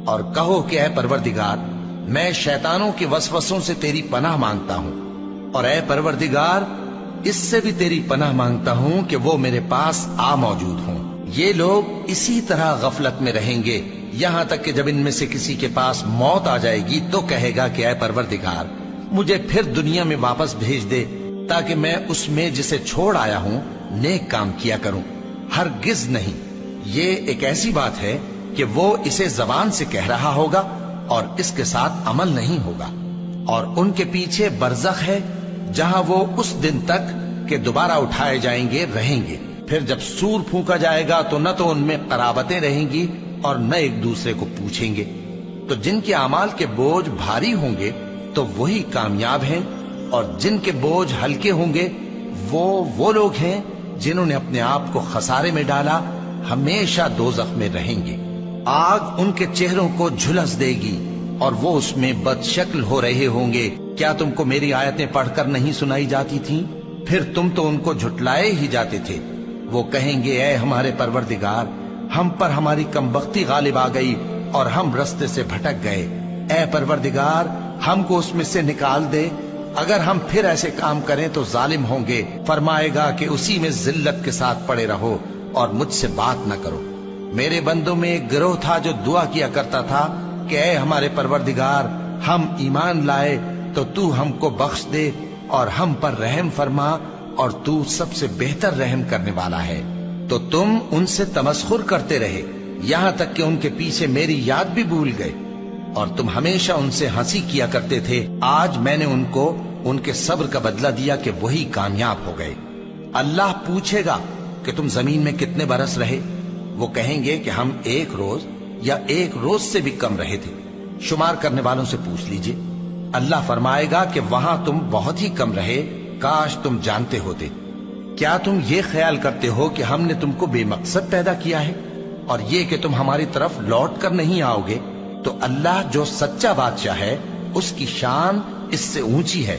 اور کہو کہ اے پروردگار میں شیطانوں کے وسوسوں سے تیری پناہ مانگتا ہوں، اور اے پروردگار اس سے بھی تیری پناہ مانگتا ہوں کہ وہ میرے پاس آ موجود ہوں۔ یہ لوگ اسی طرح غفلت میں رہیں گے یہاں تک کہ جب ان میں سے کسی کے پاس موت آ جائے گی تو کہے گا کہ اے پروردگار مجھے پھر دنیا میں واپس بھیج دے تاکہ میں اس میں جسے چھوڑ آیا ہوں نیک کام کیا کروں۔ ہرگز نہیں، یہ ایک ایسی بات ہے کہ وہ اسے زبان سے کہہ رہا ہوگا اور اس کے ساتھ عمل نہیں ہوگا، اور ان کے پیچھے برزخ ہے جہاں وہ اس دن تک کہ دوبارہ اٹھائے جائیں گے رہیں گے۔ پھر جب سور پھونکا جائے گا تو نہ تو ان میں قرابتیں رہیں گی اور نہ ایک دوسرے کو پوچھیں گے۔ تو جن کے اعمال کے بوجھ بھاری ہوں گے تو وہی کامیاب ہیں، اور جن کے بوجھ ہلکے ہوں گے وہ لوگ ہیں جنہوں نے اپنے آپ کو خسارے میں ڈالا، ہمیشہ دوزخ میں رہیں گے۔ آگ ان کے چہروں کو جھلس دے گی اور وہ اس میں بد شکل ہو رہے ہوں گے۔ کیا تم کو میری آیتیں پڑھ کر نہیں سنائی جاتی تھیں؟ پھر تم تو ان کو جھٹلائے ہی جاتے تھے۔ وہ کہیں گے اے ہمارے پروردگار ہم پر ہماری کمبختی غالب آ گئی اور ہم رستے سے بھٹک گئے۔ اے پروردگار ہم کو اس میں سے نکال دے، اگر ہم پھر ایسے کام کریں تو ظالم ہوں گے۔ فرمائے گا کہ اسی میں ذلت کے ساتھ پڑے رہو اور مجھ سے بات نہ کرو۔ میرے بندوں میں ایک گروہ تھا جو دعا کیا کرتا تھا کہ اے ہمارے پروردگار ہم ایمان لائے تو تو ہم کو بخش دے اور ہم پر رحم فرما، اور تو سب سے بہتر رحم کرنے والا ہے۔ تو تم ان سے تمسخر کرتے رہے یہاں تک کہ ان کے پیچھے میری یاد بھی بھول گئے، اور تم ہمیشہ ان سے ہنسی کیا کرتے تھے۔ آج میں نے ان کو ان کے صبر کا بدلہ دیا کہ وہی کامیاب ہو گئے۔ اللہ پوچھے گا کہ تم زمین میں کتنے برس رہے؟ وہ کہیں گے کہ ہم 1 روز یا 1 روز سے بھی کم رہے تھے۔ شمار کرنے والوں سے پوچھ لیجئے۔ اللہ فرمائے گا کہ وہاں تم بہت ہی کم رہے، کاش تم جانتے ہوتے۔ کیا تم یہ خیال کرتے ہو کہ ہم نے تم کو بے مقصد پیدا کیا ہے، اور یہ کہ تم ہماری طرف لوٹ کر نہیں آؤ گے؟ تو اللہ جو سچا بادشاہ ہے اس کی شان اس سے اونچی ہے،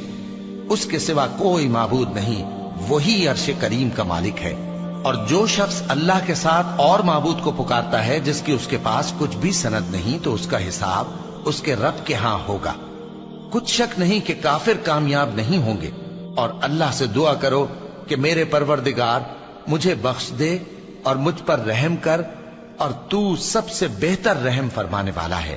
اس کے سوا کوئی معبود نہیں، وہی عرش کریم کا مالک ہے۔ اور جو شخص اللہ کے ساتھ اور معبود کو پکارتا ہے جس کی اس کے پاس کچھ بھی سند نہیں، تو اس کا حساب اس کے رب کے ہاں ہوگا۔ کچھ شک نہیں کہ کافر کامیاب نہیں ہوں گے، اور اللہ سے دعا کرو کہ میرے پروردگار مجھے بخش دے اور مجھ پر رحم کر، اور تو سب سے بہتر رحم فرمانے والا ہے۔